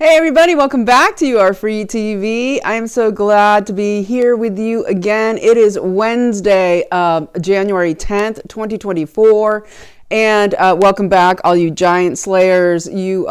Hey everybody, welcome back to Your Free TV. I am so glad to be here with you again. It is Wednesday, January 10th, 2024. And welcome back, all you giant slayers, you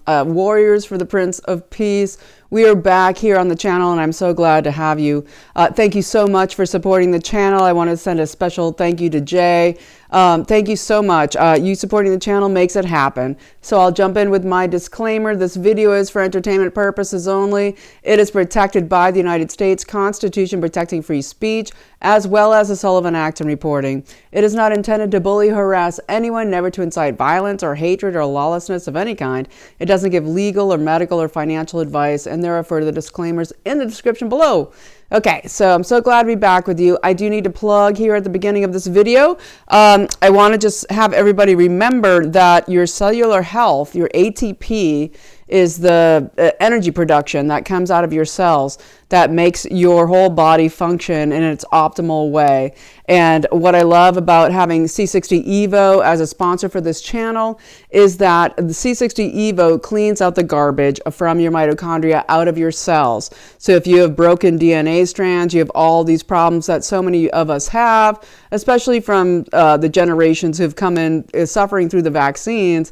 warriors for the Prince of Peace. We are back here on the channel, and I'm so glad to have you. Thank you so much for supporting the channel. I want to send a special thank you to Jay. Thank you so much. You supporting the channel makes it happen. So I'll jump in with my disclaimer. This video is for entertainment purposes only. It is protected by the United States Constitution protecting free speech, as well as the Sullivan Act and reporting. It is not intended to bully, harass anyone, never to incite violence or hatred or lawlessness of any kind. It doesn't give legal or medical or financial advice, and there are further disclaimers in the description below. Okay, so I'm so glad to be back with you. I do need to plug here at the beginning of this video. I want to just have everybody remember that your cellular health, your ATP, is the energy production that comes out of your cells that makes your whole body function in its optimal way. And what I love about having C60 Evo as a sponsor for this channel is that the C60 Evo cleans out the garbage from your mitochondria out of your cells. So if you have broken DNA strands, you have all these problems that so many of us have, especially from the generations who've come in suffering through the vaccines.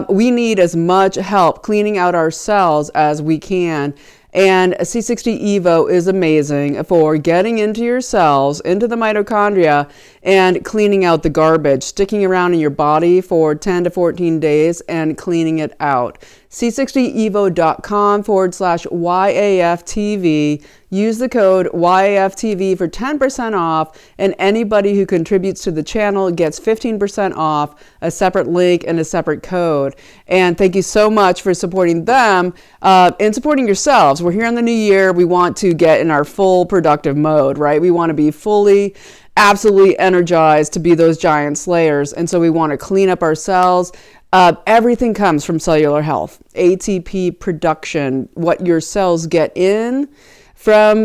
We need as much help cleaning out our cells as we can. And C60 Evo is amazing for getting into your cells, into the mitochondria, and cleaning out the garbage, sticking around in your body for 10 to 14 days and cleaning it out. C60evo.com/YAFTV. Use the code YAFTV for 10% off, and anybody who contributes to the channel gets 15% off, a separate link and a separate code. And thank you so much for supporting them and supporting yourselves. We're here in the new year. We want to get in our full productive mode, right? We want to be fully, absolutely energized to be those giant slayers. And so we want to clean up our cells. Everything comes from cellular health, ATP production, what your cells get in from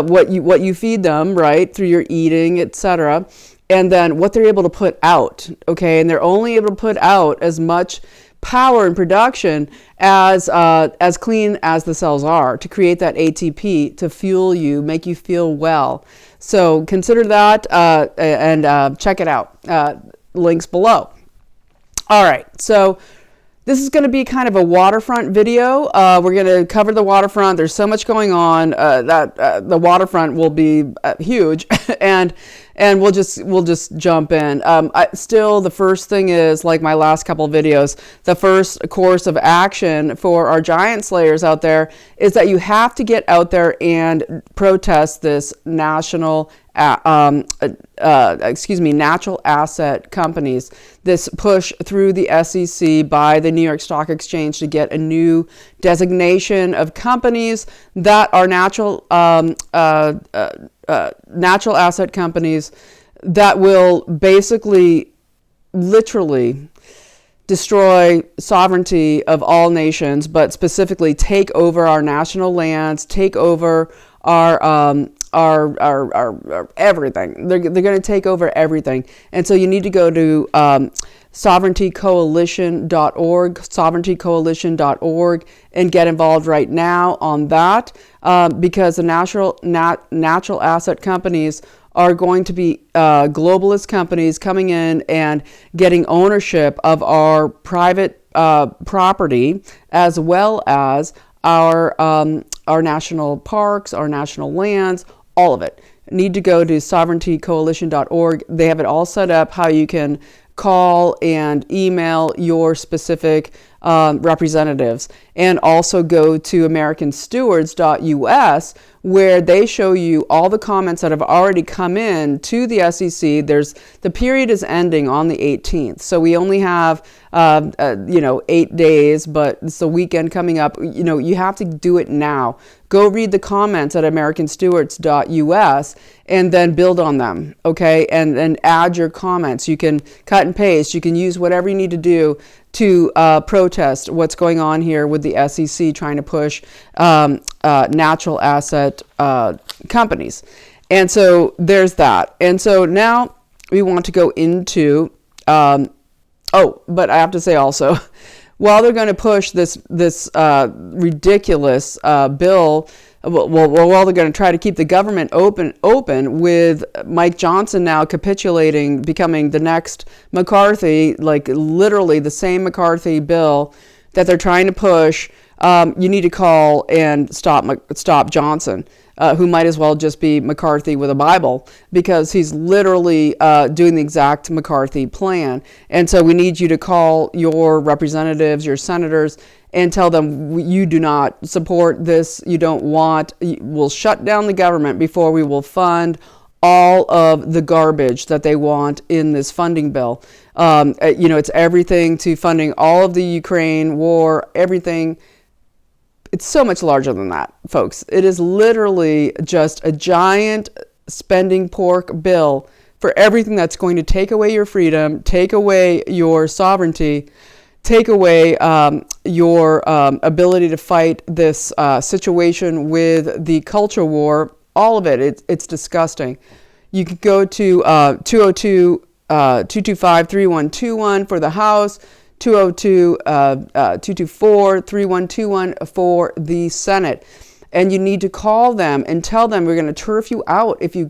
what you feed them, right, through your eating, etc., and then what they're able to put out, okay? And they're only able to put out as much power and production as clean as the cells are to create that ATP to fuel you, make you feel well. So consider that and check it out. Links below. All right, so this is going to be kind of a waterfront video. We're going to cover the waterfront. There's so much going on that the waterfront will be huge, and we'll just jump in. Still, the first thing is, like my last couple of videos, the first course of action for our giant slayers out there is that you have to get out there and protest this natural asset companies, this push through the SEC by the New York Stock Exchange to get a new designation of companies that are natural asset companies that will basically literally destroy sovereignty of all nations, but specifically take over our national lands, take over our everything. They're going to take over everything. And so you need to go to sovereigntycoalition.org, sovereigntycoalition.org, and get involved right now on that, because the natural asset companies are going to be globalist companies coming in and getting ownership of our private property, as well as our national parks, our national lands, all of it. Need to go to sovereigntycoalition.org. They have it all set up how you can call and email your specific representatives, and also go to americanstewards.us, where they show you all the comments that have already come in to the SEC. The period is ending on the 18th, so we only have 8 days, but it's the weekend coming up. You have to do it now. Go read the comments at americanstewards.us and then build on them, okay? And add your comments. You can cut and paste. You can use whatever you need to do to protest what's going on here with the SEC trying to push natural asset companies. And so there's that. And so now we want to go into, but I have to say also, while they're going to push this ridiculous bill. While they're going to try to keep the government open with Mike Johnson now capitulating, becoming the next McCarthy, like literally the same McCarthy bill that they're trying to push. You need to call and stop Johnson, who might as well just be McCarthy with a Bible, because he's literally doing the exact McCarthy plan. And so we need you to call your representatives, your senators, and tell them you do not support this. You don't want. We'll shut down the government before we will fund all of the garbage that they want in this funding bill. It's everything to funding all of the Ukraine war, everything. It's so much larger than that, folks. It is literally just a giant spending pork bill for everything that's going to take away your freedom, take away your sovereignty, take away your ability to fight this situation with the culture war. All of it. It's disgusting. You can go to 202-225-3121 for the House, 202-224-3121 for the Senate. And you need to call them and tell them we're going to turf you out if you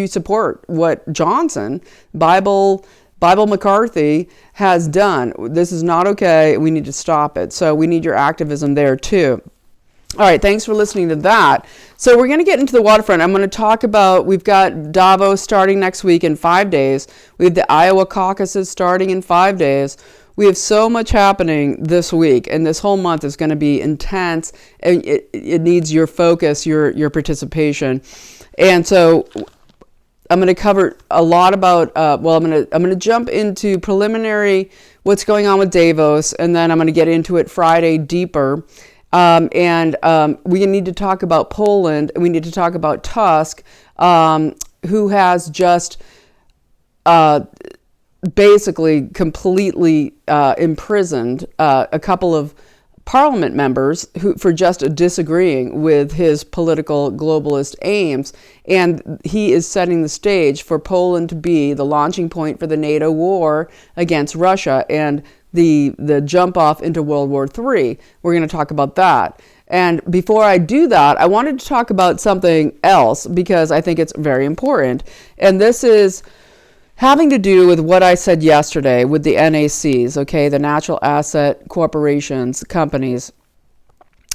support what Johnson, Bible McCarthy has done. This is not okay. We need to stop it. So we need your activism there too. All right, thanks for listening to that. So we're going to get into the waterfront. I'm going to talk about, we've got Davos starting next week in 5 days. We have the Iowa caucuses starting in 5 days. We have so much happening this week, and this whole month is going to be intense. And it needs your focus, your participation. And so I'm going to cover a lot about, I'm going to jump into preliminary, what's going on with Davos, and then I'm going to get into it Friday deeper. We need to talk about Poland, and we need to talk about Tusk, who has just basically completely imprisoned a couple of parliament members for just disagreeing with his political globalist aims. And he is setting the stage for Poland to be the launching point for the NATO war against Russia and the jump off into World War III. We're going to talk about that. And before I do that, I wanted to talk about something else because I think it's very important. And this is having to do with what I said yesterday with the NACs, okay, the natural asset corporations, companies,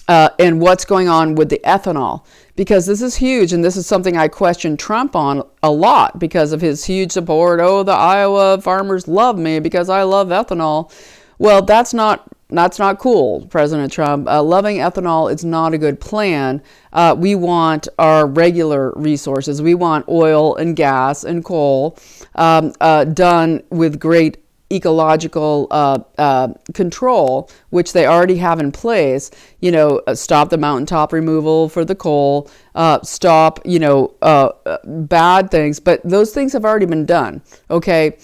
and what's going on with the ethanol. Because this is huge, and this is something I question Trump on a lot because of his huge support. Oh, the Iowa farmers love me because I love ethanol. Well, that's not cool, President Trump. Loving ethanol is not a good plan. We want our regular resources. We want oil and gas and coal done with great ecological control, which they already have in place. Stop the mountaintop removal for the coal, stop, bad things. But those things have already been done, okay?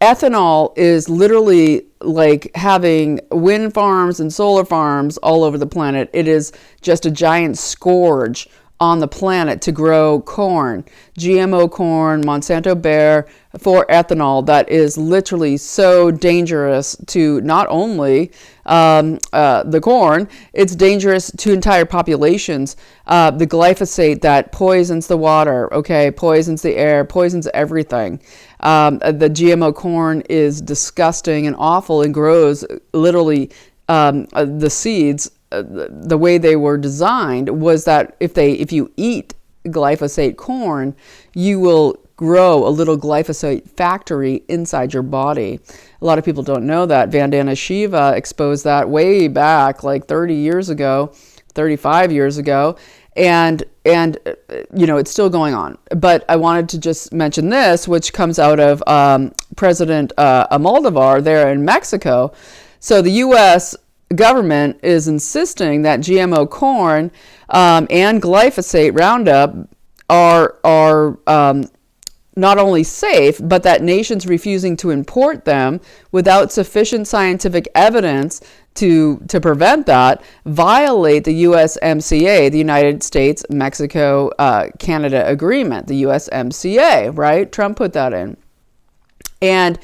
Ethanol is literally like having wind farms and solar farms all over the planet. It is just a giant scourge on the planet to grow corn, GMO corn, Monsanto Bayer for ethanol that is literally so dangerous to not only the corn, it's dangerous to entire populations. The glyphosate that poisons the water, okay, poisons the air, poisons everything. The GMO corn is disgusting and awful and grows literally the seeds. The way they were designed was that if you eat glyphosate corn, you will grow a little glyphosate factory inside your body. A lot of people don't know that. Vandana Shiva exposed that way back, like 30 years ago, 35 years ago. And it's still going on. But I wanted to just mention this, which comes out of President Moldovar there in Mexico. So the U.S. government is insisting that GMO corn and glyphosate Roundup are not only safe, but that nations refusing to import them without sufficient scientific evidence to prevent that violate the USMCA, the United States, Mexico, Canada Agreement, the USMCA, right? Trump put that in. And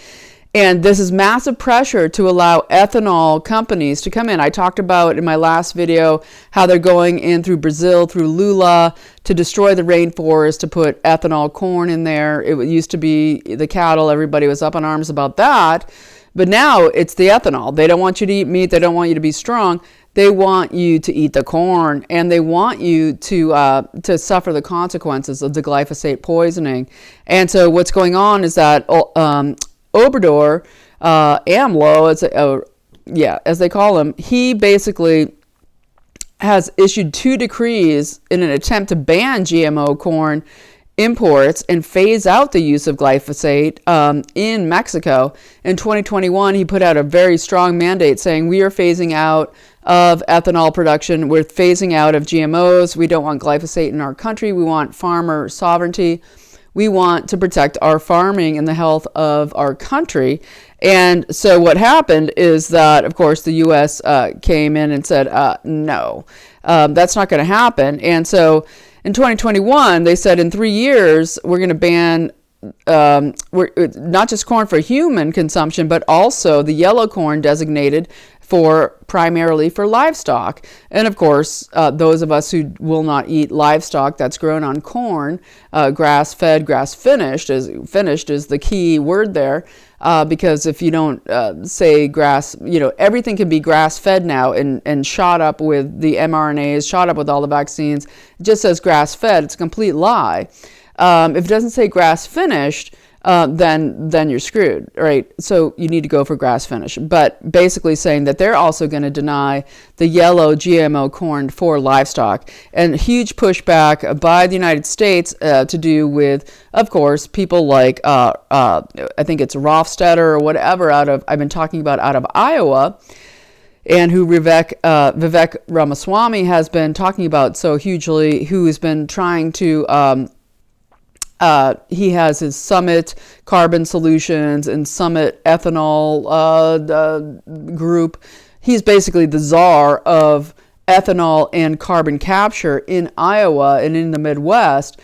And this is massive pressure to allow ethanol companies to come in. I talked about in my last video how they're going in through Brazil, through Lula, to destroy the rainforest, to put ethanol corn in there. It used to be the cattle. Everybody was up in arms about that. But now it's the ethanol. They don't want you to eat meat. They don't want you to be strong. They want you to eat the corn, and they want you to suffer the consequences of the glyphosate poisoning. And so what's going on is that Obrador, AMLO, as they call him, he basically has issued 2 decrees in an attempt to ban GMO corn imports and phase out the use of glyphosate in Mexico. In 2021, he put out a very strong mandate saying we are phasing out of ethanol production. We're phasing out of GMOs. We don't want glyphosate in our country. We want farmer sovereignty. We want to protect our farming and the health of our country. And so what happened is that, of course, the U.S. Came in and said, no, that's not going to happen. And so in 2021, they said in 3 years, we're going to ban not just corn for human consumption, but also the yellow corn designated primarily for livestock. And of course, those of us who will not eat livestock that's grown on corn, grass-fed, grass-finished is the key word there. Because if you don't say grass, everything can be grass-fed now and shot up with the mRNAs, shot up with all the vaccines. It just says grass-fed. It's a complete lie. If it doesn't say grass-finished, then you're screwed, right? So you need to go for grass-finished. But basically saying that they're also going to deny the yellow GMO corn for livestock. And huge pushback by the United States to do with, of course, people like, I think it's Rothstetter or whatever I've been talking about out of Iowa, and who Vivek Ramaswamy has been talking about so hugely, who has been trying to... he has his Summit Carbon Solutions and Summit Ethanol group. He's basically the czar of ethanol and carbon capture in Iowa and in the Midwest,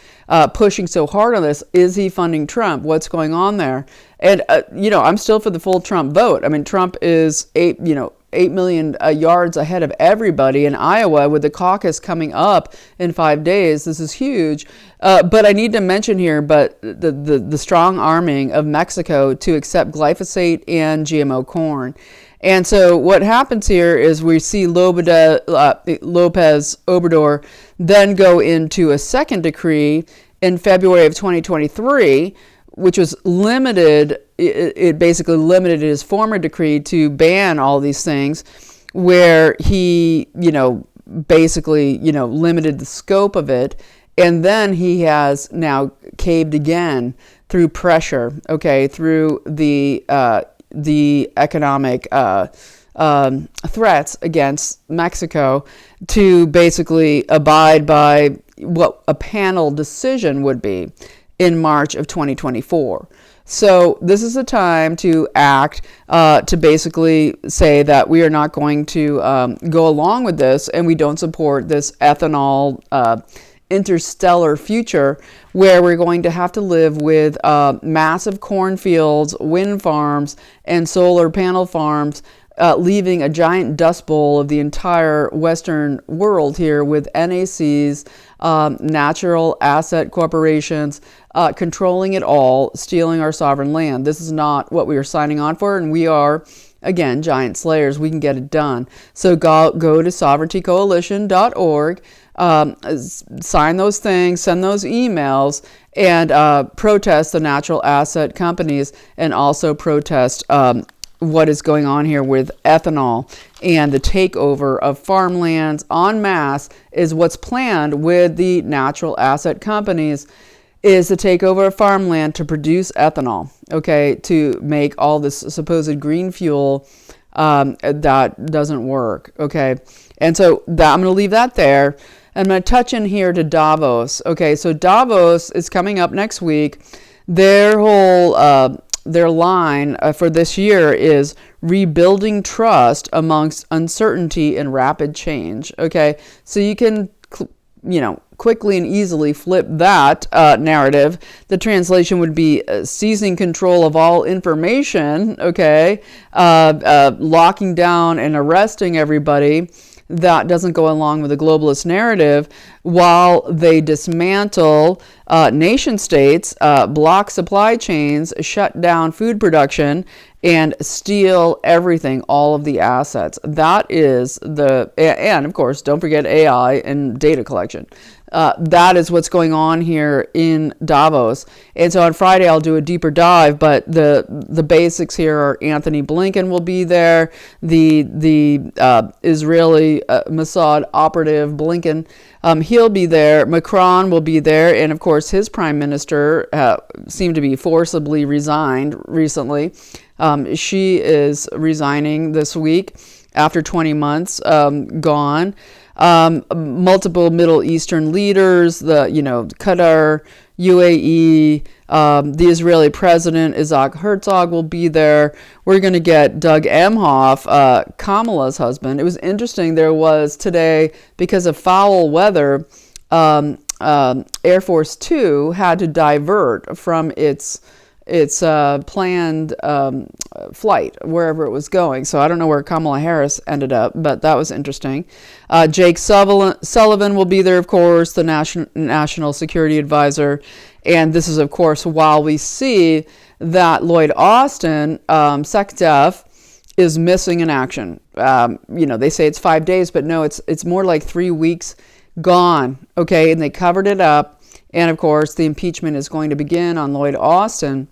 pushing so hard on this. Is he funding Trump? What's going on there? And, I'm still for the full Trump vote. I mean, Trump is 8 million yards ahead of everybody in Iowa with the caucus coming up in 5 days. This is huge. But I need to mention here, the strong arming of Mexico to accept glyphosate and GMO corn. And so what happens here is we see Lopez Obrador then go into a second decree in February of 2023, which was limited. It basically limited his former decree to ban all these things, where he, basically, limited the scope of it. And then he has now caved again through pressure, through the economic threats against Mexico to basically abide by what a panel decision would be in March of 2024. So this is the time to act, to basically say that we are not going to go along with this, and we don't support this ethanol interstellar future where we're going to have to live with massive cornfields, wind farms, and solar panel farms, leaving a giant dust bowl of the entire Western world here with NACs, natural asset corporations, controlling it all, stealing our sovereign land. This is not what we are signing on for, and we are, again, giant slayers. We can get it done. So go to sovereigntycoalition.org, sign those things, send those emails, and protest the natural asset companies, and also protest what is going on here with ethanol and the takeover of farmlands en masse is what's planned with the natural asset companies, is the takeover of farmland to produce ethanol, to make all this supposed green fuel that doesn't work, And so I'm going to leave that there. I'm going to touch in here to Davos. So Davos is coming up next week. Their whole their line for this year is rebuilding trust amongst uncertainty and rapid change. So you can, quickly and easily flip that narrative. The translation would be seizing control of all information, okay, locking down and arresting everybody that doesn't go along with the globalist narrative, while they dismantle nation states, block supply chains, shut down food production, and steal everything, all of the assets. That is and of course, don't forget AI and data collection. That is what's going on here in Davos. And so on Friday, I'll do a deeper dive, but the basics here are Anthony Blinken will be there, the Israeli Mossad operative Blinken, he'll be there, Macron will be there, and of course his prime minister seemed to be forcibly resigned recently. She is resigning this week after 20 months gone. Multiple Middle Eastern leaders, Qatar, UAE, the Israeli president, Isaac Herzog, will be there. We're going to get Doug Emhoff, Kamala's husband. It was interesting. There was today, because of foul weather, Air Force Two had to divert from its planned flight wherever it was going. So I don't know where Kamala Harris ended up, but that was interesting. Jake Sullivan will be there, of course, the national security advisor. And this is, of course, while we see that Lloyd Austin, SecDef, is missing in action. They say it's 5 days, but no, it's more like 3 weeks gone. Okay, and they covered it up. And of course, the impeachment is going to begin on Lloyd Austin.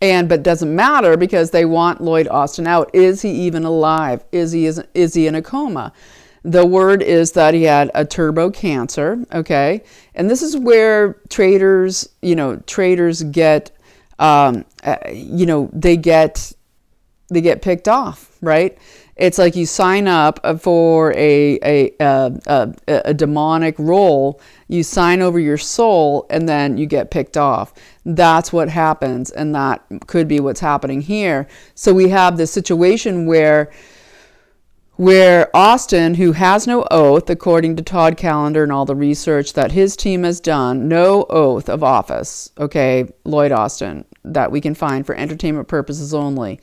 But it doesn't matter because they want Lloyd Austin out. Is he even alive? Is he in a coma? The word is that he had a turbo cancer. Okay, and this is where traders get, they get picked off, right? It's like you sign up for a demonic role, you sign over your soul, and then you get picked off. That's what happens, and that could be what's happening here. So we have this situation where Austin, who has no oath, according to Todd Callender and all the research that his team has done, no oath of office, okay, Lloyd Austin, that we can find for entertainment purposes only.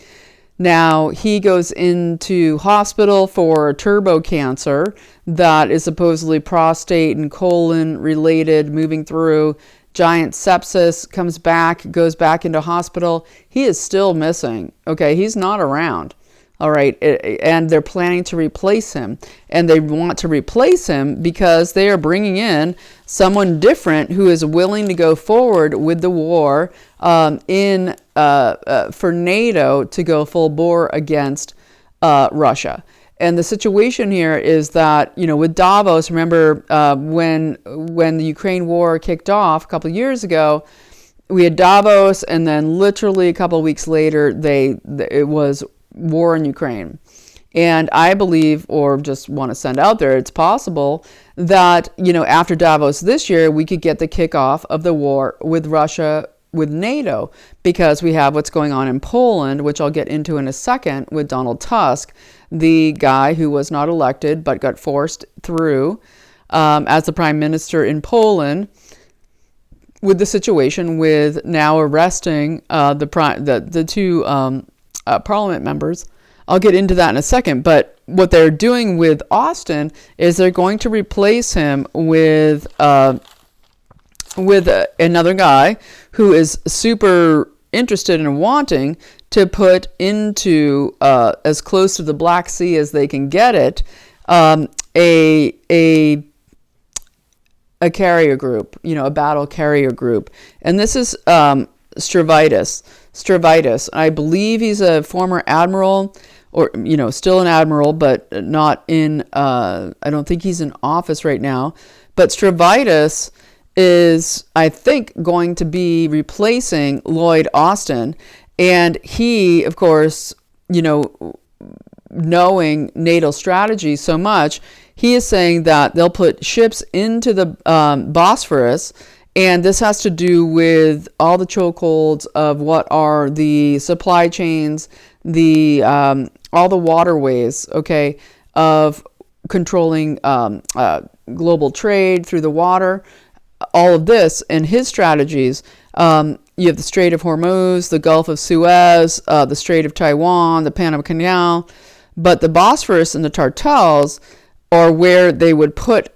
Now, he goes into hospital for turbo cancer that is supposedly prostate and colon related, moving through giant sepsis, comes back, goes back into hospital. He is still missing. Okay, he's not around. All right, and they're planning to replace him. And they want to replace him because they are bringing in someone different who is willing to go forward with the war for NATO to go full bore against Russia. And the situation here is that, with Davos, remember when the Ukraine war kicked off a couple of years ago, we had Davos, and then literally a couple of weeks later, it was war in Ukraine. And I believe, or just want to send out there, it's possible that, after Davos this year, we could get the kickoff of the war with Russia, with NATO, because we have what's going on in Poland, which I'll get into in a second, with Donald Tusk, the guy who was not elected but got forced through as the prime minister in Poland, with the situation with now arresting the two parliament members. I'll get into that in a second, but what they're doing with Austin is they're going to replace him with another guy who is super interested in wanting to put into as close to the Black Sea as they can get it, a carrier group, a battle carrier group, and this is Stravitus. I believe he's a former admiral, or still an admiral, but not in. I don't think he's in office right now. But Stravitus is, I think, going to be replacing Lloyd Austin, and he, of course, knowing NATO strategy so much, he is saying that they'll put ships into the Bosphorus. And this has to do with all the chokeholds of what are the supply chains, all the waterways, okay, of controlling global trade through the water, all of this and his strategies. You have the Strait of Hormuz, the Gulf of Suez, the Strait of Taiwan, the Panama Canal, but the Bosphorus and the cartels are where they would put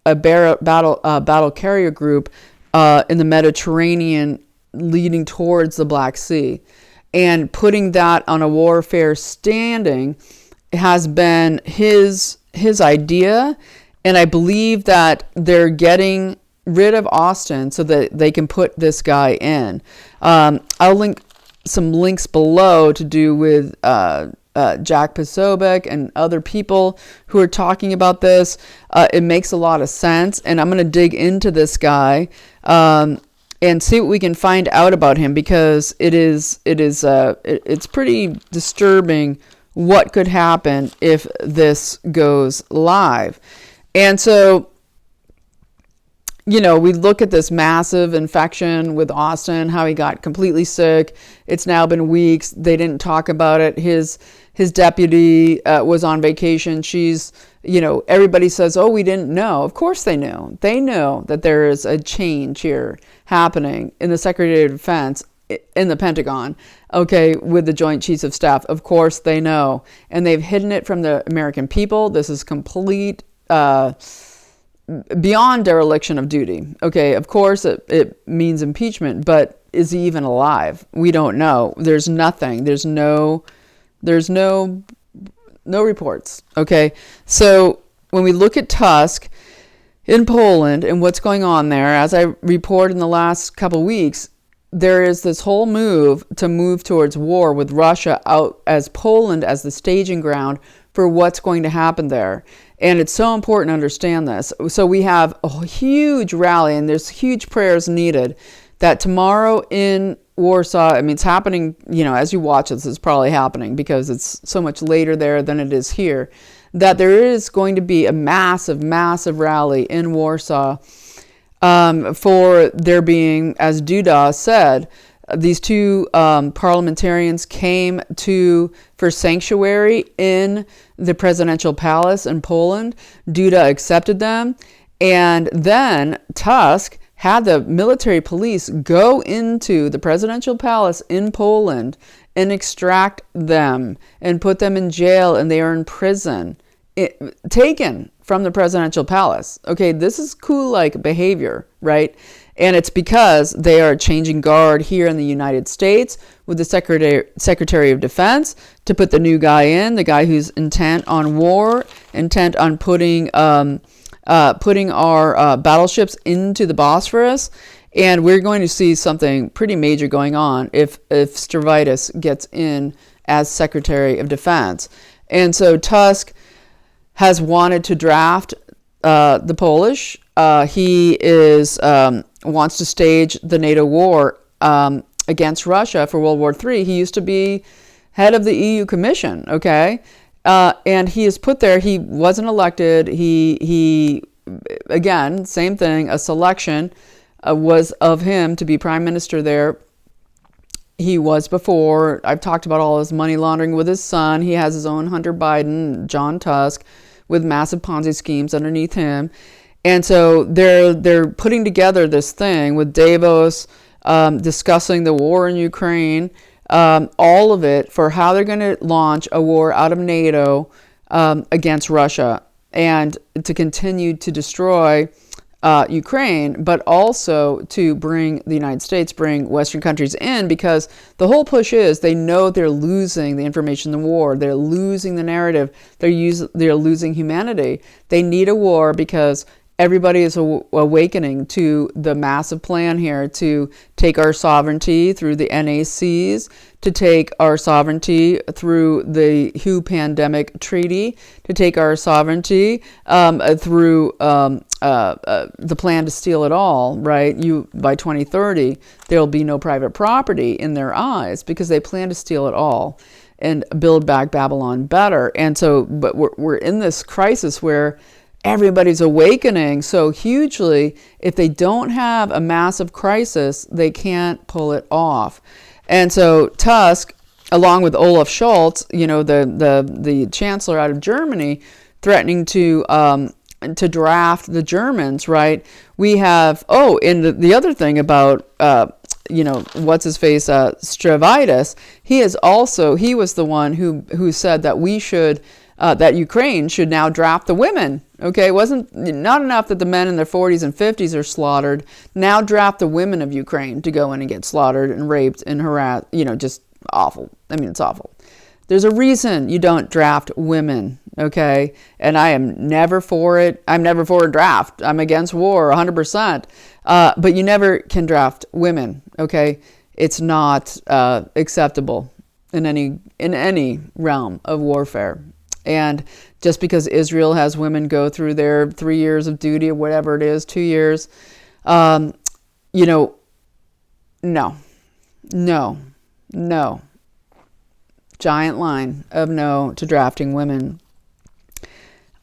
a battle carrier group in the Mediterranean leading towards the Black Sea. And putting that on a warfare standing has been his idea. And I believe that they're getting rid of Austin so that they can put this guy in. I'll link some links below to do with Jack Posobiec and other people who are talking about this. It makes a lot of sense, and I'm going to dig into this guy and see what we can find out about him, because it's pretty disturbing what could happen if this goes live. And so, we look at this massive infection with Austin, how he got completely sick. It's now been weeks. They didn't talk about it. His deputy was on vacation. She's, everybody says, oh, we didn't know. Of course they knew. They know that there is a change here happening in the Secretary of Defense, in the Pentagon, okay, with the Joint Chiefs of Staff. Of course they know. And they've hidden it from the American people. This is complete beyond dereliction of duty. Okay, of course it means impeachment, but is he even alive? We don't know. There's nothing. There's no reports. Okay, so when we look at Tusk in Poland and what's going on there, as I reported in the last couple weeks, there is this whole move towards war with Russia out as Poland as the staging ground for what's going to happen there. And it's so important to understand this. So we have a huge rally, and there's huge prayers needed that tomorrow in Warsaw, it's happening, as you watch this, it's probably happening because it's so much later there than it is here, that there is going to be a massive, massive rally in Warsaw for there being, as Duda said, these two parliamentarians came for sanctuary in the Presidential Palace in Poland. Duda accepted them. And then Tusk had the military police go into the Presidential Palace in Poland and extract them and put them in jail, and they are in prison, taken from the Presidential Palace. Okay, this is coup-like behavior, right? And it's because they are changing guard here in the United States with the Secretary of Defense to put the new guy in, the guy who's intent on war, intent on putting our battleships into the Bosphorus. And we're going to see something pretty major going on if Stravitus gets in as Secretary of Defense. And so Tusk has wanted to draft the Polish. He wants to stage the NATO war against Russia for World War III. He used to be head of the EU Commission, okay? And he is put there. He wasn't elected. He again, same thing, a selection was of him to be prime minister there. He was before. I've talked about all his money laundering with his son. He has his own Hunter Biden, John Tusk, with massive Ponzi schemes underneath him. And so they're putting together this thing with Davos, discussing the war in Ukraine, all of it for how they're going to launch a war out of NATO against Russia and to continue to destroy Ukraine, but also to bring the United States, bring Western countries in, because the whole push is they know they're losing the information in the war. They're losing the narrative. They're losing humanity. They need a war because everybody is awakening to the massive plan here to take our sovereignty through the NACs, to take our sovereignty through the WHO pandemic treaty, to take our sovereignty through the plan to steal it all, right? By 2030, there'll be no private property in their eyes because they plan to steal it all and build back Babylon better. And so, but we're in this crisis where everybody's awakening so hugely. If they don't have a massive crisis, they can't pull it off. And so Tusk, along with Olaf Scholz, the chancellor out of Germany, threatening to draft the Germans, right? We have, and the other thing about, what's his face, Stravitus, he was the one who said that we should, that Ukraine should now draft the women. Okay, it wasn't not enough that the men in their 40s and 50s are slaughtered. Now draft the women of Ukraine to go in and get slaughtered and raped and harassed. Just awful. I mean, it's awful. There's a reason you don't draft women. Okay, and I am never for it. I'm never for a draft. I'm against war, 100%. But you never can draft women. Okay, it's not acceptable in any realm of warfare. And just because Israel has women go through their 3 years of duty or whatever it is, 2 years, no. Giant line of no to drafting women.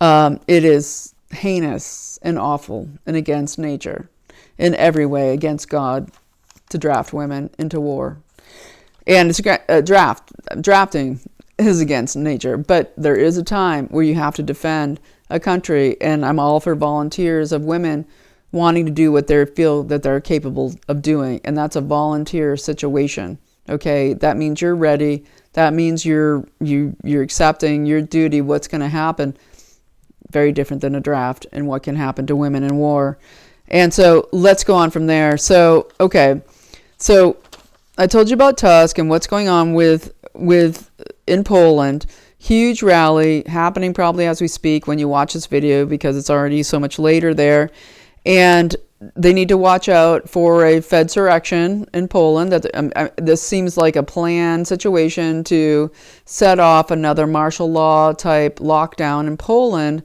It is heinous and awful and against nature in every way, against God, to draft women into war. And it's drafting is against nature, but there is a time where you have to defend a country, and I'm all for volunteers of women wanting to do what they feel that they're capable of doing, and that's a volunteer situation. Okay, that means you're ready. That means you're accepting your duty. What's going to happen? Very different than a draft, and what can happen to women in war. And so let's go on from there. So I told you about Tusk and what's going on with in Poland. Huge rally happening probably as we speak when you watch this video, because it's already so much later there. And they need to watch out for a Fedsurrection in Poland. This seems like a planned situation to set off another martial law type lockdown in Poland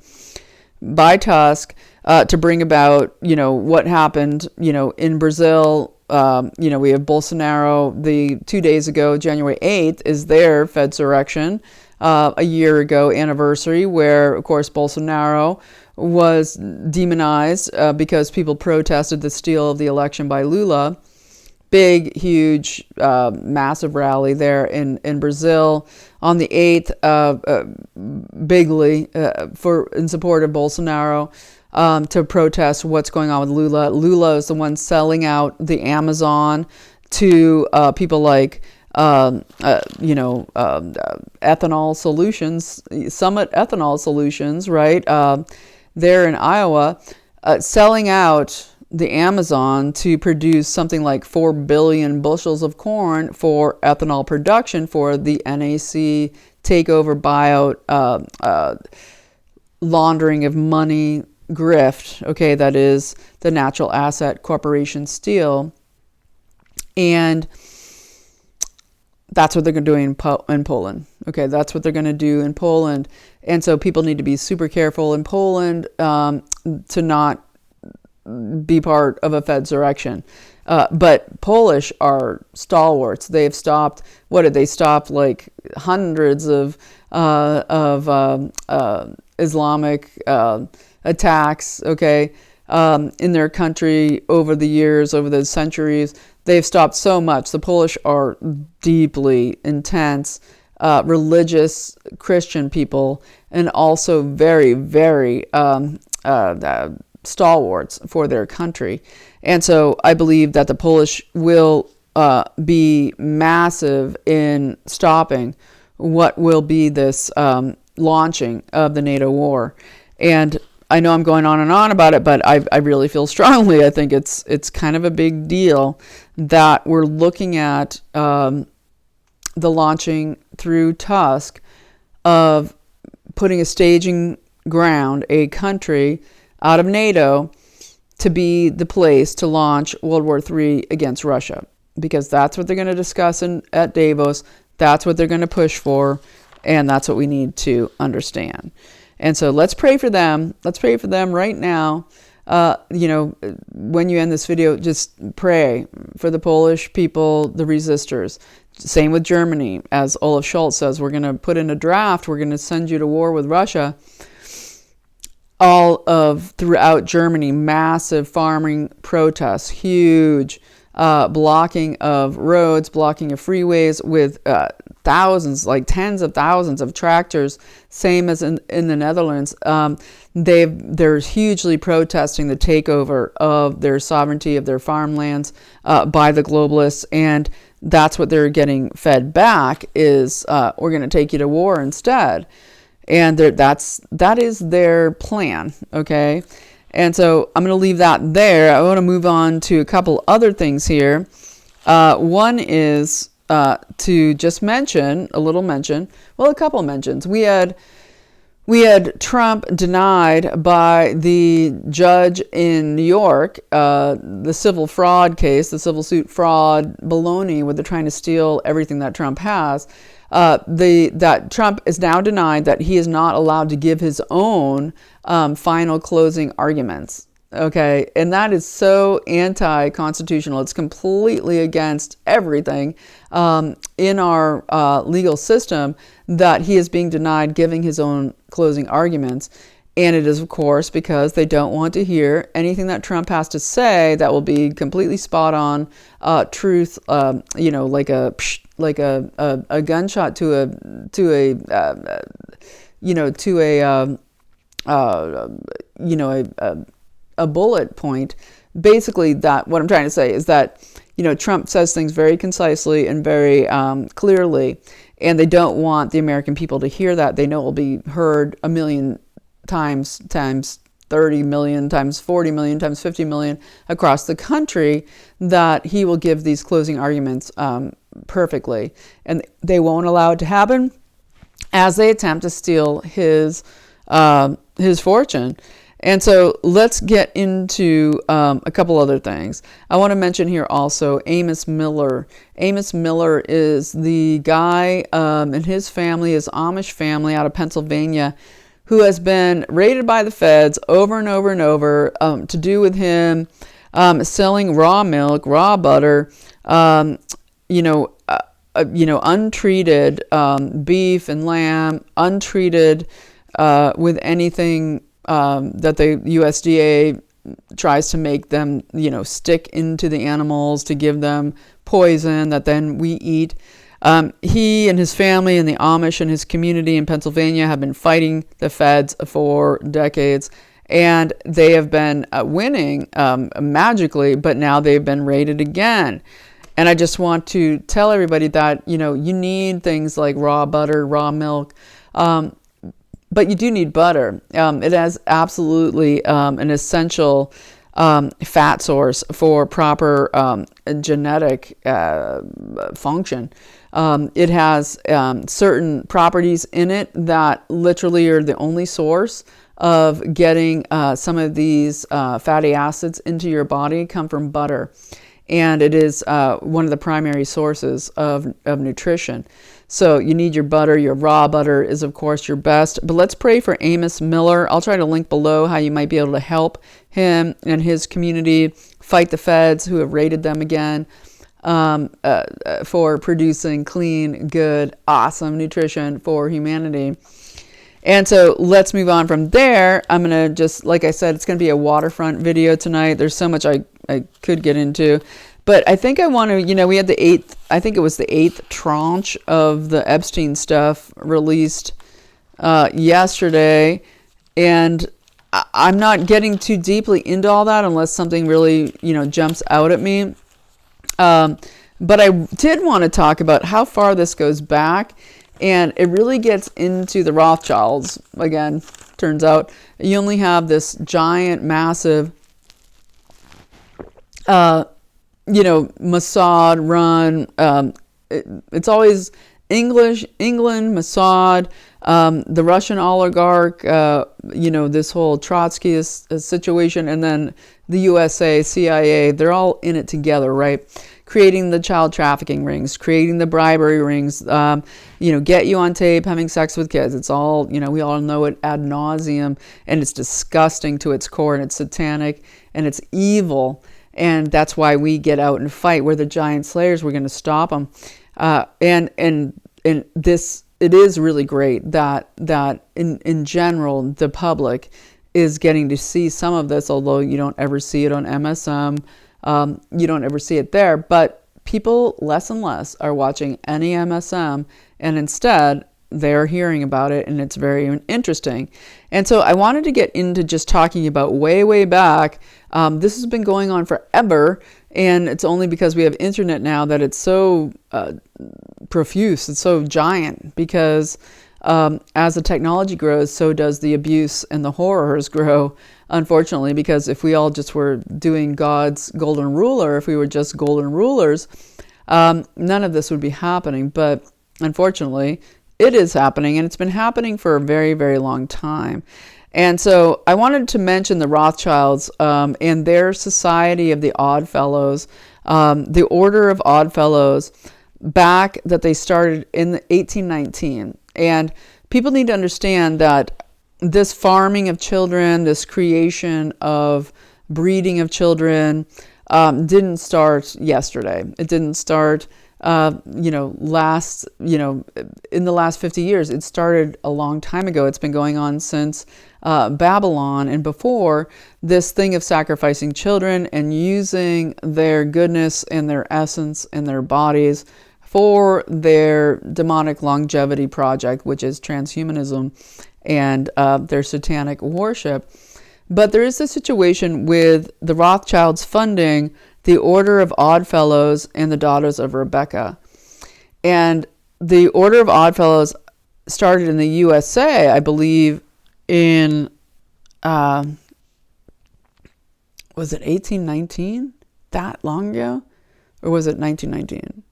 by Tusk to bring about, what happened, in Brazil. We have Bolsonaro. The 2 days ago, January 8th, is their Fedsurrection, a year ago anniversary, where, of course, Bolsonaro was demonized because people protested the steal of the election by Lula. Big, huge, massive rally there in Brazil on the 8th, bigly in support of Bolsonaro. To protest what's going on with Lula. Lula is the one selling out the Amazon to people like, ethanol solutions, Summit Ethanol Solutions, right? There in Iowa, selling out the Amazon to produce something like 4 billion bushels of corn for ethanol production for the NYSE takeover, buyout, laundering of money, grift, okay, that is the Natural Asset Corporation steal. And that's what they're doing in Poland. Okay, that's what they're going to do in Poland. And so people need to be super careful in Poland to not be part of a Fedsurrection. But Polish are stalwarts. They've stopped, what did they stop? Like hundreds of Islamic attacks, okay, in their country over the years, over the centuries. They've stopped so much. The Polish are deeply intense, religious Christian people, and also very, very stalwarts for their country. And so I believe that the Polish will be massive in stopping what will be this launching of the NATO war. And I know I'm going on and on about it, but I really feel strongly. I think it's kind of a big deal that we're looking at the launching through Tusk of putting a staging ground, a country out of NATO, to be the place to launch World War III against Russia, because that's what they're going to discuss at Davos. That's what they're going to push for, and that's what we need to understand. And so let's pray for them. Let's pray for them right now. When you end this video, just pray for the Polish people, the resistors. Same with Germany. As Olaf Scholz says, we're going to put in a draft. We're going to send you to war with Russia. Throughout Germany, massive farming protests, huge blocking of roads, blocking of freeways with thousands, like tens of thousands of tractors, same as in the Netherlands. They're hugely protesting the takeover of their sovereignty, of their farmlands by the globalists, and that's what they're getting fed back is we're going to take you to war instead. And that is their plan, okay? And so I'm going to leave that there. I want to move on to a couple other things here. One is to just mention, a couple mentions. We had Trump denied by the judge in New York, the civil fraud case, the civil suit fraud baloney, where they're trying to steal everything that Trump has. That Trump is now denied that he is not allowed to give his own final closing arguments. Okay, and that is so anti-constitutional. It's completely against everything in our legal system that he is being denied giving his own closing arguments. And it is, of course, because they don't want to hear anything that Trump has to say that will be completely spot on truth. Like a gunshot a bullet point. Basically, that what I'm trying to say is that Trump says things very concisely and very clearly, and they don't want the American people to hear that. They know it will be heard a million times 30 million, times 40 million, times 50 million across the country, that he will give these closing arguments perfectly. And they won't allow it to happen as they attempt to steal his fortune. And so let's get into a couple other things. I want to mention here also Amos Miller. Amos Miller is the guy and his family, his Amish family out of Pennsylvania, who has been raided by the feds over and over and over to do with him selling raw milk, raw butter, untreated beef and lamb, untreated with anything that the USDA tries to make them, stick into the animals to give them poison that then we eat. He and his family and the Amish and his community in Pennsylvania have been fighting the feds for decades, and they have been winning magically, but now they've been raided again. And I just want to tell everybody that, you need things like raw butter, raw milk, but you do need butter. It has absolutely an essential fat source for proper genetic function. It has certain properties in it that literally are the only source of getting some of these fatty acids into your body come from butter. And it is one of the primary sources of nutrition. So you need your butter. Your raw butter is, of course, your best. But let's pray for Amos Miller. I'll try to link below how you might be able to help him and his community fight the feds who have raided them again for producing clean, good, awesome nutrition for humanity. And so let's move on from there. I'm going to just, like I said, it's going to be a waterfront video tonight. There's so much I could get into. But I think I want to, we had the eighth tranche of the Epstein stuff released yesterday. And I'm not getting too deeply into all that unless something really, jumps out at me. But I did want to talk about how far this goes back. And it really gets into the Rothschilds. Again, turns out you only have this giant, massive, Mossad run. It's always England, Mossad, the Russian oligarch, this whole Trotskyist situation, and then the USA, CIA. They're all in it together, right? Creating the child trafficking rings, creating the bribery rings, get you on tape having sex with kids. It's all, we all know it ad nauseum, and it's disgusting to its core, and it's satanic, and it's evil. And that's why we get out and fight. We're the giant slayers. We're going to stop them. And this, it is really great that in general, the public is getting to see some of this, although you don't ever see it on MSM. You don't ever see it there, but people less and less are watching any MSM, and instead they're hearing about it, and it's very interesting. And so I wanted to get into just talking about way back. This has been going on forever, and it's only because we have internet now that it's so profuse, it's so giant, because as the technology grows, so does the abuse and the horrors grow, unfortunately, because if we all just were doing God's golden ruler, if we were just golden rulers, none of this would be happening. But unfortunately, it is happening, and it's been happening for a very long time. And so I wanted to mention the Rothschilds and their Society of the Odd Fellows, the Order of Odd Fellows, back that they started in 1819. And people need to understand that this farming of children, this creation of breeding of children, didn't start yesterday. It didn't start in the last 50 years. It started a long time ago. It's been going on since Babylon and before, this thing of sacrificing children and using their goodness and their essence and their bodies for their demonic longevity project, which is transhumanism and their satanic worship. But there is a situation with the Rothschilds funding the Order of Odd Fellows and the Daughters of Rebecca. And the Order of Odd Fellows started in the USA, I believe, in, was it 1819? That long ago? Or was it 1919?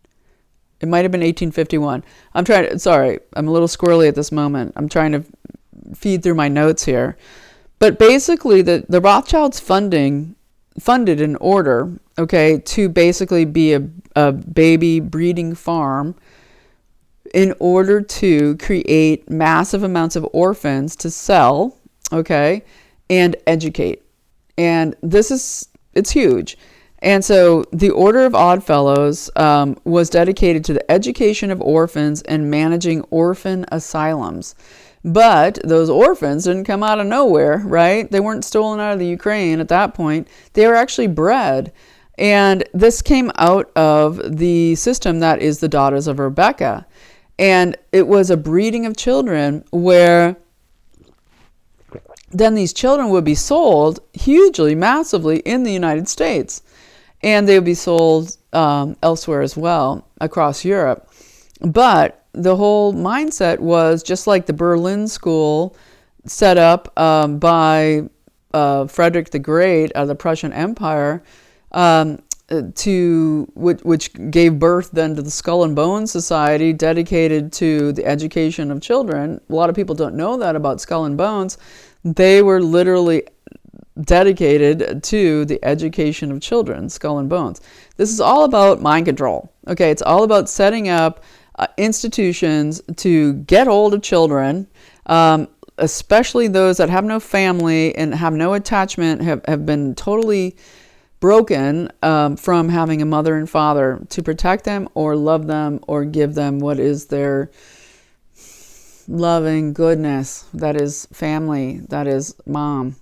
It might have been 1851. I'm a little squirrely at this moment. I'm trying to feed through my notes here. But basically, the Rothschilds funded an order, okay, to basically be a baby breeding farm in order to create massive amounts of orphans to sell, okay, and educate. And it's huge. And so the Order of Odd Fellows was dedicated to the education of orphans and managing orphan asylums. But those orphans didn't come out of nowhere, right? They weren't stolen out of the Ukraine at that point. They were actually bred. And this came out of the system that is the Daughters of Rebecca. And it was a breeding of children where then these children would be sold hugely, massively in the United States. And they would be sold elsewhere as well, across Europe. But the whole mindset was just like the Berlin School set up by Frederick the Great of the Prussian Empire, which gave birth then to the Skull and Bones Society, dedicated to the education of children. A lot of people don't know that about Skull and Bones. They were literally dedicated to the education of children, Skull and Bones. This is all about mind control. Okay, it's all about setting up institutions to get hold of children, especially those that have no family and have no attachment, have been totally broken from having a mother and father to protect them or love them or give them what is their loving goodness, that is family, that is mom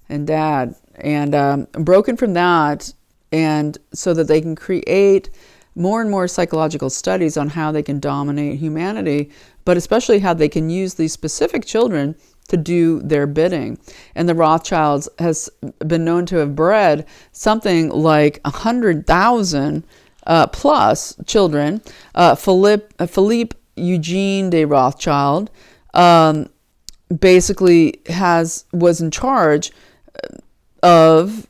and dad, and broken from that, and so that they can create more and more psychological studies on how they can dominate humanity, but especially how they can use these specific children to do their bidding. And the Rothschilds has been known to have bred something like 100,000 plus children. Philippe Eugene de Rothschild basically was in charge of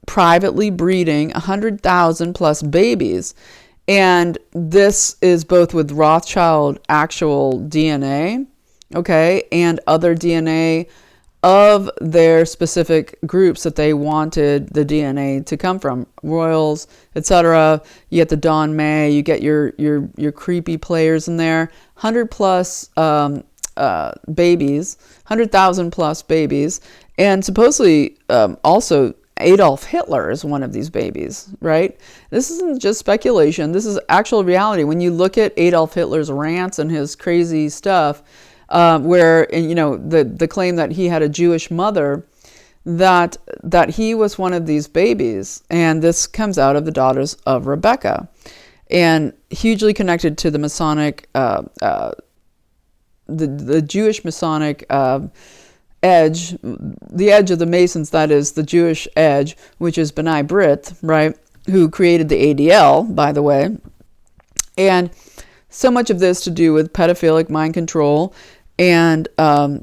privately breeding 100,000 plus babies. And this is both with Rothschild actual DNA, okay, and other DNA of their specific groups that they wanted the DNA to come from, royals, etc. You get the Don May, you get your creepy players in there, 100 plus babies, 100,000 plus babies, and supposedly also Adolf Hitler is one of these babies, right? This isn't just speculation. This is actual reality. When you look at Adolf Hitler's rants and his crazy stuff, where, the claim that he had a Jewish mother, that he was one of these babies. And this comes out of the Daughters of Rebecca, and hugely connected to the Masonic, the Jewish Masonic edge, the edge of the Masons, that is the Jewish edge, which is B'nai B'rith, right, who created the ADL, by the way. And so much of this to do with pedophilic mind control and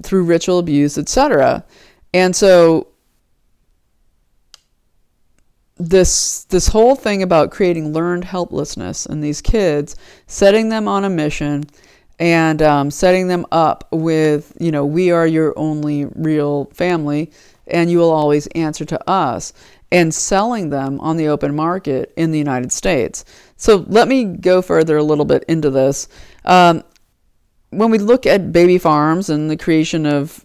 through ritual abuse, etc. And so this whole thing about creating learned helplessness in these kids, setting them on a mission, and setting them up with, we are your only real family, and you will always answer to us, and selling them on the open market in the United States. So let me go further a little bit into this. When we look at baby farms and the creation of,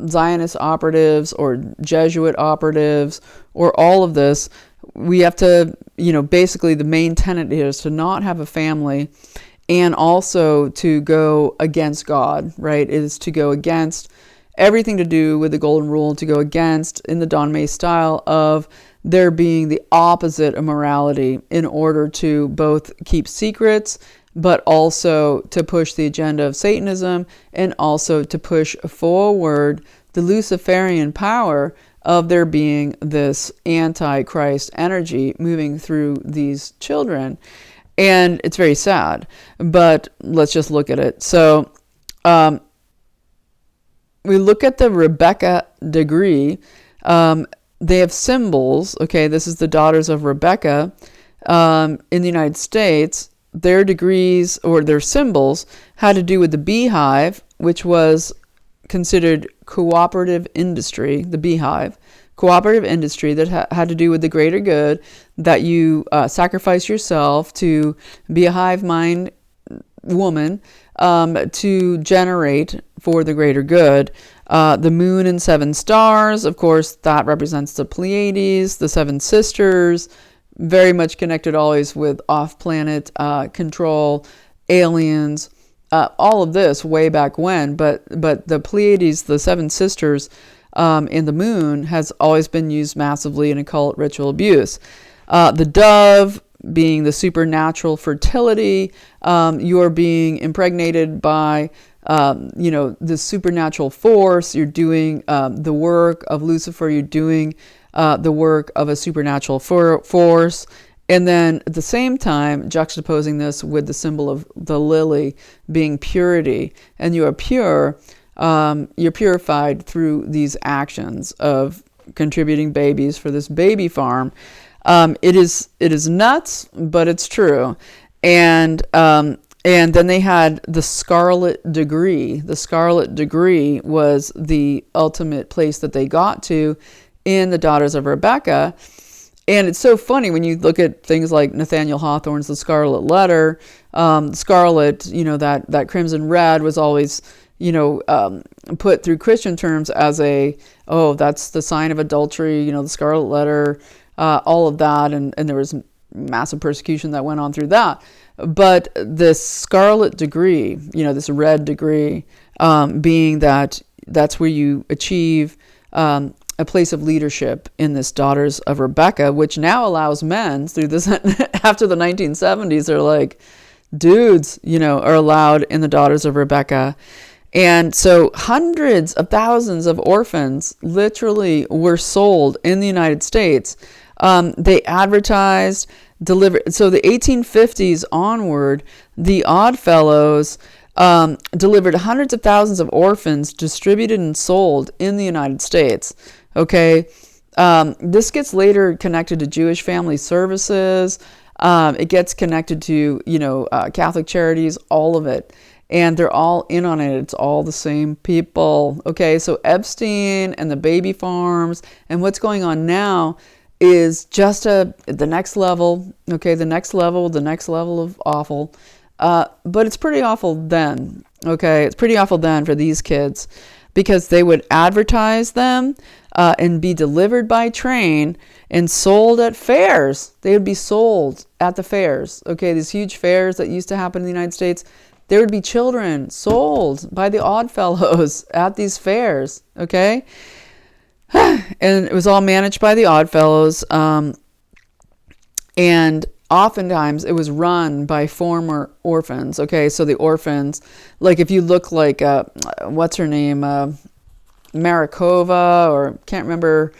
Zionist operatives or Jesuit operatives or all of this, we have to, basically the main tenet is to not have a family, and also to go against God, right? It is to go against everything to do with the Golden Rule, to go against, in the Don May style, of there being the opposite of morality in order to both keep secrets, but also to push the agenda of Satanism, and also to push forward the Luciferian power of there being this anti-Christ energy moving through these children. And it's very sad, but let's just look at it. So we look at the Rebecca degree. They have symbols. Okay, this is the Daughters of Rebecca in the United States. Their degrees or their symbols had to do with the beehive, which was considered cooperative industry, the beehive. Cooperative industry that had to do with the greater good, that you sacrifice yourself to be a hive mind woman to generate for the greater good. The moon and 7 stars, of course, that represents the Pleiades, the 7 sisters, very much connected always with off-planet control, aliens, all of this way back when. But the Pleiades, the 7 sisters, in the moon has always been used massively in occult ritual abuse. The dove being the supernatural fertility, you are being impregnated by, the supernatural force. You're doing the work of Lucifer. You're doing the work of a supernatural force. And then at the same time, juxtaposing this with the symbol of the lily being purity. And you are pure. You're purified through these actions of contributing babies for this baby farm. It is nuts, but it's true. And then they had the Scarlet Degree. The Scarlet Degree was the ultimate place that they got to in the Daughters of Rebecca. And it's so funny when you look at things like Nathaniel Hawthorne's The Scarlet Letter. Scarlet, that crimson red was always, put through Christian terms as that's the sign of adultery, the Scarlet Letter, all of that. And there was massive persecution that went on through that. But this Scarlet Degree, this red degree, being that's where you achieve a place of leadership in this Daughters of Rebecca, which now allows men through this. After the 1970s, they're like, dudes, are allowed in the Daughters of Rebecca. And so hundreds of thousands of orphans literally were sold in the United States. They advertised, delivered. So the 1850s onward, the Oddfellows delivered hundreds of thousands of orphans, distributed and sold in the United States. Okay, this gets later connected to Jewish family services. It gets connected to, Catholic charities, all of it. And they're all in on it. It's all the same people. Okay, so Epstein and the baby farms and what's going on now is just the next level. Okay, the next level of awful. But it's pretty awful then. Okay, it's pretty awful then for these kids, because they would advertise them and be delivered by train and sold at fairs. They would be sold at the fairs. Okay, these huge fairs that used to happen in the United States. There would be children sold by the Oddfellows at these fairs. Okay, And it was all managed by the Oddfellows. And oftentimes it was run by former orphans. Okay, so the orphans, like if you look like, what's her name, Marikova, or can't remember,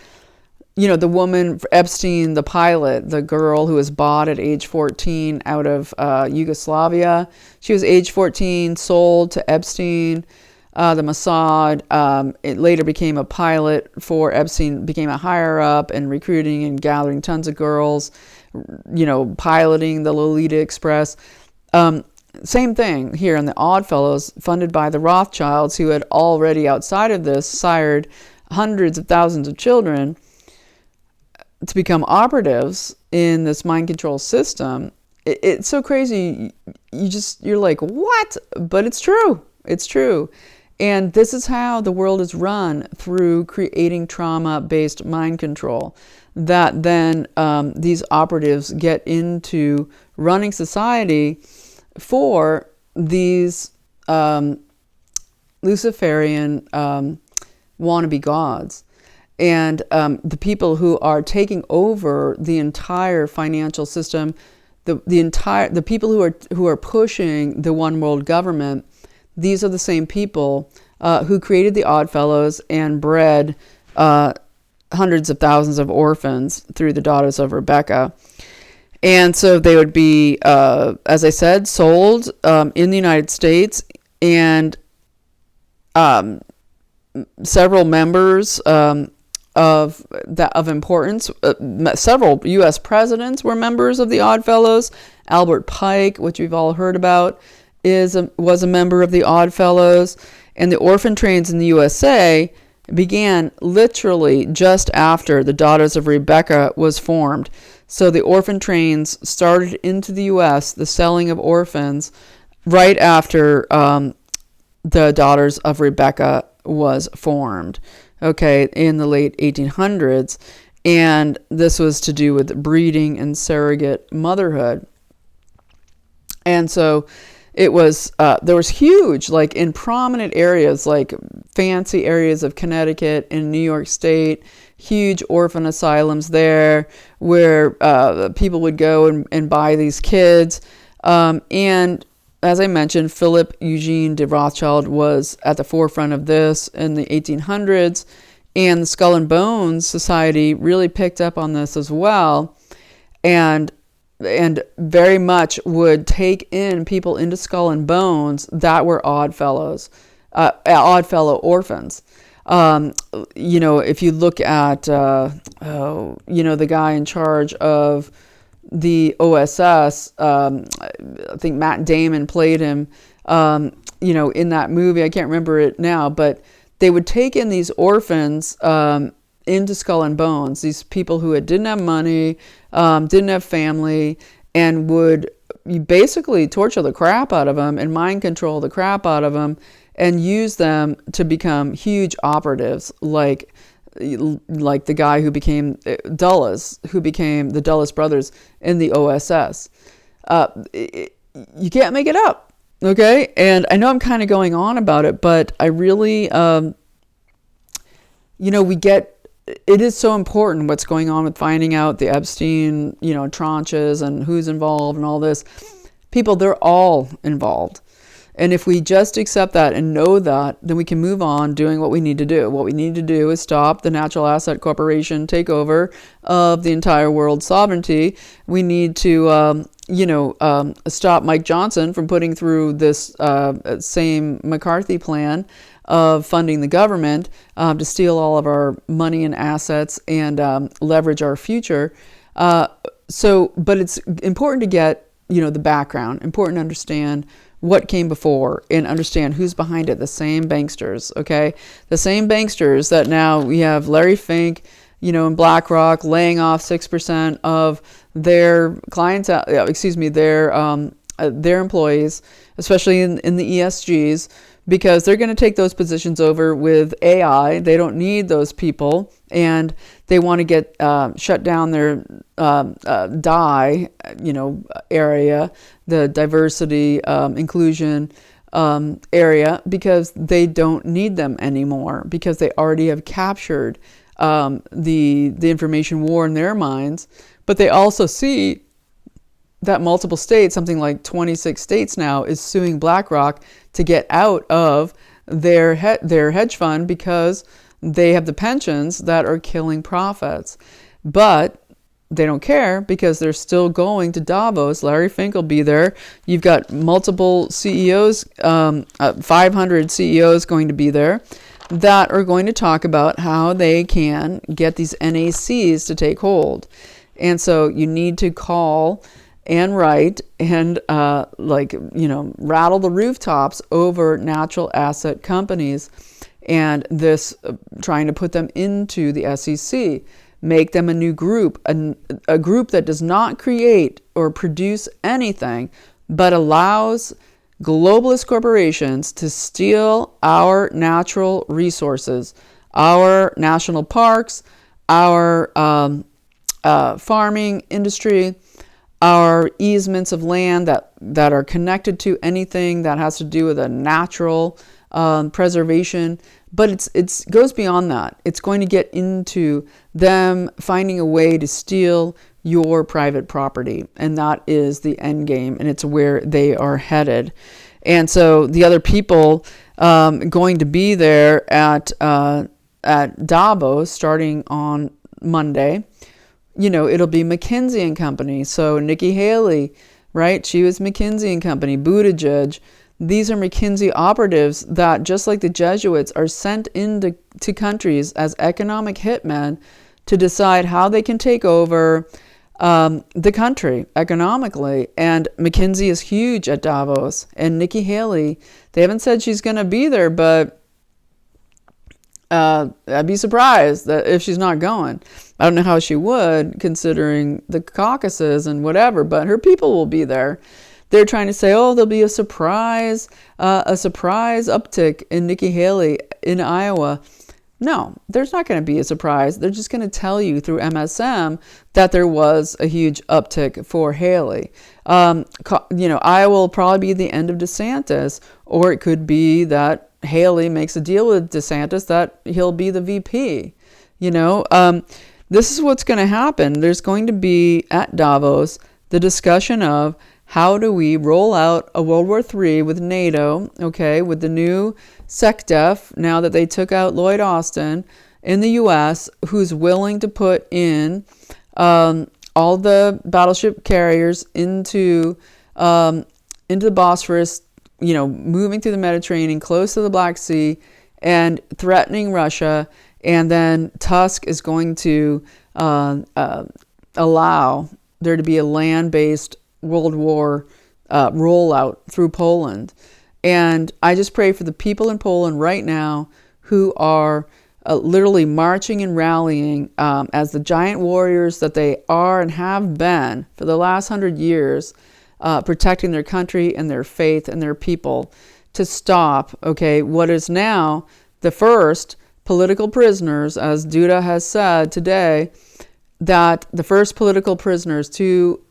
the woman, Epstein, the pilot, the girl who was bought at age 14 out of Yugoslavia. She was age 14, sold to Epstein, the Mossad. It later became a pilot for Epstein, became a higher up and recruiting and gathering tons of girls, piloting the Lolita Express. Same thing here in the Oddfellows, funded by the Rothschilds, who had already outside of this sired hundreds of thousands of children to become operatives in this mind control system. It's so crazy. You're like, what? But it's true. It's true. And this is how the world is run, through creating trauma-based mind control, that then these operatives get into running society for these Luciferian wannabe gods. And the people who are taking over the entire financial system, the people who are pushing the one world government, these are the same people who created the Oddfellows and bred hundreds of thousands of orphans through the daughters of Rebecca. And so they would be, as I said, sold in the United States, and several members of importance, several U.S. presidents were members of the Oddfellows. Albert Pike, which we've all heard about, was a member of the Oddfellows. And the orphan trains in the USA began literally just after the Daughters of Rebecca was formed. So the orphan trains started into the U.S., the selling of orphans, right after the Daughters of Rebecca was formed, okay, in the late 1800s. And this was to do with breeding and surrogate motherhood. And so it was, there was huge, like in prominent areas, like fancy areas of Connecticut and New York State, huge orphan asylums there where people would go and buy these kids. And as I mentioned, Philip Eugene de Rothschild was at the forefront of this in the 1800s. And the Skull and Bones Society really picked up on this as well. And very much would take in people into Skull and Bones that were Oddfellows, Oddfellow orphans. If you look at, the guy in charge of the OSS, I think Matt Damon played him, in that movie. I can't remember it now, but they would take in these orphans into Skull and Bones, these people who didn't have money, didn't have family, and would basically torture the crap out of them and mind control the crap out of them and use them to become huge operatives, like the guy who became Dulles, who became the Dulles brothers in the OSS. You can't make it up, okay? And I know I'm kind of going on about it, but I really, it is so important what's going on with finding out the Epstein, tranches and who's involved and all this. People, they're all involved. And if we just accept that and know that, then we can move on doing what we need to do. What we need to do is stop the natural asset corporation takeover of the entire world's sovereignty. We need to, stop Mike Johnson from putting through this same McCarthy plan of funding the government to steal all of our money and assets and leverage our future. But it's important to get, the background, important to understand what came before and understand who's behind it. The same banksters, okay? The same banksters that now we have Larry Fink, in BlackRock laying off 6% of their clients, their employees, especially in the ESGs, because they're going to take those positions over with AI. They don't need those people, and they want to get shut down their DI, area, the diversity, inclusion area, because they don't need them anymore, because they already have captured the information war in their minds, but they also see that multiple states, something like 26 states now, is suing BlackRock to get out of their hedge fund because they have the pensions that are killing profits. But they don't care because they're still going to Davos. Larry Fink will be there. You've got multiple CEOs, 500 CEOs going to be there that are going to talk about how they can get these NACs to take hold. And so you need to call and write and rattle the rooftops over natural asset companies, and this trying to put them into the SEC, make them a new group, a group that does not create or produce anything, but allows globalist corporations to steal our natural resources, our national parks, our farming industry, our easements of land that are connected to anything that has to do with a natural preservation. But it goes beyond that. It's going to get into them finding a way to steal your private property. And that is the end game. And it's where they are headed. And so the other people going to be there at Davos starting on Monday, it'll be McKinsey and Company. So Nikki Haley, right? She was McKinsey and Company. Buttigieg. These are McKinsey operatives that, just like the Jesuits, are sent into countries as economic hitmen to decide how they can take over the country economically. And McKinsey is huge at Davos. And Nikki Haley, they haven't said she's going to be there, but I'd be surprised that if she's not going. I don't know how she would, considering the caucuses and whatever, but her people will be there. They're trying to say, there'll be a surprise uptick in Nikki Haley in Iowa. No, there's not going to be a surprise. They're just going to tell you through MSM that there was a huge uptick for Haley. Iowa will probably be the end of DeSantis, or it could be that Haley makes a deal with DeSantis that he'll be the VP. This is what's going to happen. There's going to be at Davos the discussion of how do we roll out a World War III with NATO, with the new SecDef, now that they took out Lloyd Austin in the U.S., who's willing to put in all the battleship carriers into the Bosphorus, moving through the Mediterranean, close to the Black Sea, and threatening Russia. And then Tusk is going to allow there to be a land-based World War rollout through Poland. And I just pray for the people in Poland right now who are literally marching and rallying as the giant warriors that they are and have been for the last 100 years, protecting their country and their faith and their people, to stop, what is now the first political prisoners, as Duda has said today, that the first political prisoners, to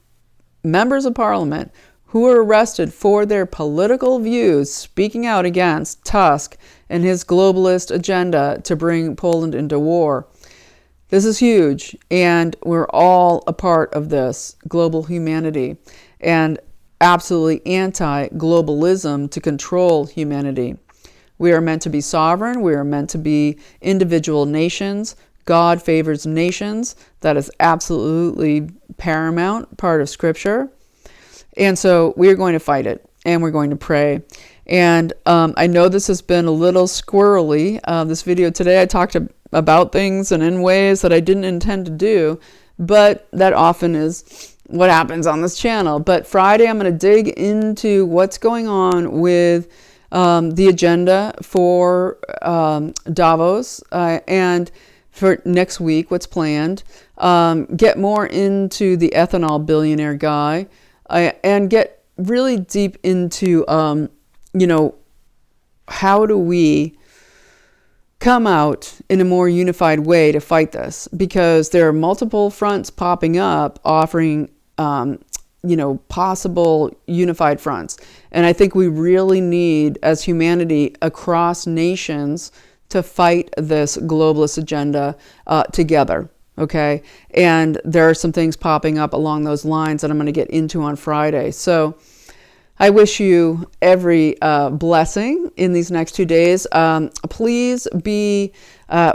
members of parliament who were arrested for their political views, speaking out against Tusk and his globalist agenda to bring Poland into war. This is huge, and we're all a part of this global humanity, and absolutely anti-globalism to control humanity. We are meant to be sovereign. We are meant to be individual nations. God favors nations. That is absolutely paramount part of Scripture. And so we are going to fight it, and we're going to pray. And I know this has been a little squirrely. This video today, I talked about things and in ways that I didn't intend to do, but that often is what happens on this channel. But Friday, I'm going to dig into what's going on with the agenda for Davos and for next week, what's planned. Get more into the ethanol billionaire guy, and get really deep into, how do we come out in a more unified way to fight this? Because there are multiple fronts popping up offering, possible unified fronts. And I think we really need, as humanity across nations, to fight this globalist agenda together. Okay. And there are some things popping up along those lines that I'm going to get into on Friday. So I wish you every blessing in these next 2 days. Please be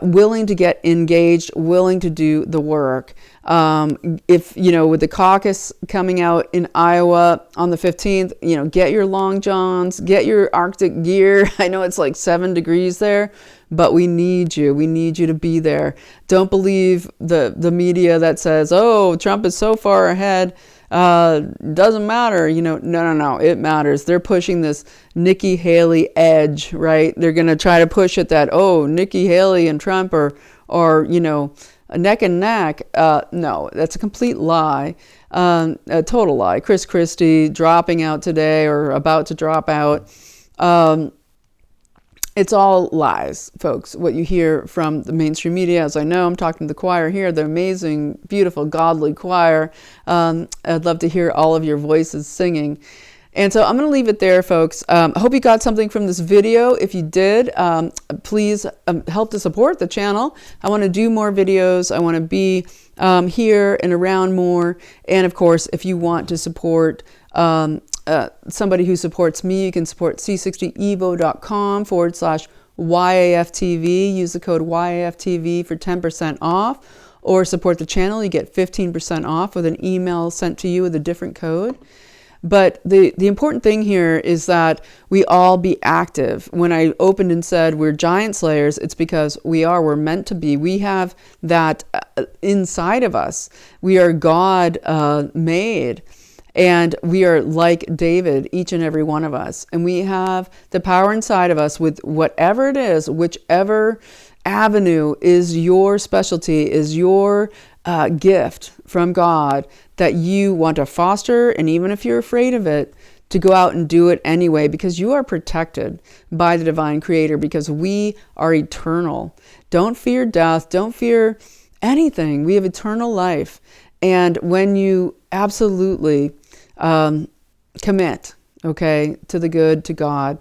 willing to get engaged, willing to do the work. If, with the caucus coming out in Iowa on the 15th, get your long johns, get your Arctic gear. I know it's like 7 degrees there, but we need you. We need you to be there. Don't believe the media that says, oh, Trump is so far ahead. Doesn't matter, no, it matters. They're pushing this Nikki Haley edge, right? They're going to try to push it that, oh, Nikki Haley and Trump are neck and neck. No, that's a complete lie, a total lie. Chris Christie dropping out today or about to drop out. It's all lies, folks, what you hear from the mainstream media. As I know, I'm talking to the choir here, the amazing, beautiful, godly choir. I'd love to hear all of your voices singing. And so I'm going to leave it there, folks. I hope you got something from this video. If you did, please help to support the channel. I want to do more videos. I want to be here and around more. And of course, if you want to support somebody who supports me, you can support c60evo.com/YAFTV. Use the code YAFTV for 10% off, or support the channel. You get 15% off with an email sent to you with a different code. But the important thing here is that we all be active. When I opened and said we're giant slayers, it's because we're meant to be. We have that inside of us. We are God made. And we are like David, each and every one of us. And we have the power inside of us with whatever it is, whichever avenue is your specialty, is your gift from God that you want to foster. And even if you're afraid of it, to go out and do it anyway, because you are protected by the divine creator, because we are eternal. Don't fear death. Don't fear anything. We have eternal life. And when you absolutely commit, to the good, to God,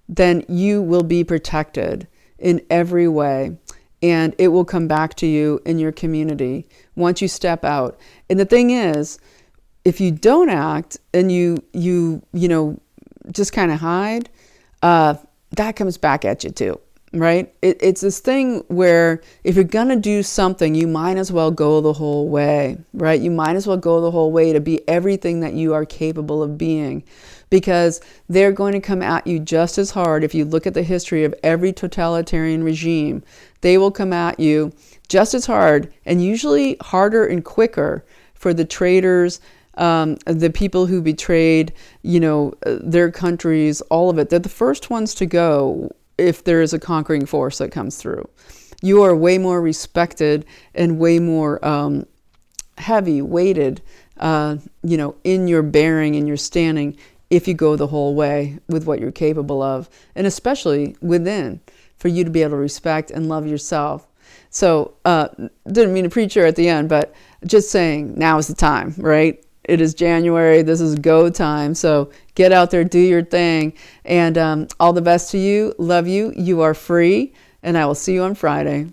then you will be protected in every way. And it will come back to you in your community once you step out. And the thing is, if you don't act and you just kind of hide, that comes back at you too. Right? It's this thing where if you're going to do something, you might as well go the whole way, right? You might as well go the whole way to be everything that you are capable of being, because they're going to come at you just as hard. If you look at the history of every totalitarian regime, they will come at you just as hard, and usually harder and quicker for the traitors, the people who betrayed, their countries, all of it. They're the first ones to go if there is a conquering force that comes through. You are way more respected and way more heavy weighted, in your bearing and your standing if you go the whole way with what you're capable of, and especially within, for you to be able to respect and love yourself. So, didn't mean to preach here at the end, but just saying, now is the time, right? It is January. This is go time. So get out there, do your thing. And all the best to you. Love you. You are free. And I will see you on Friday.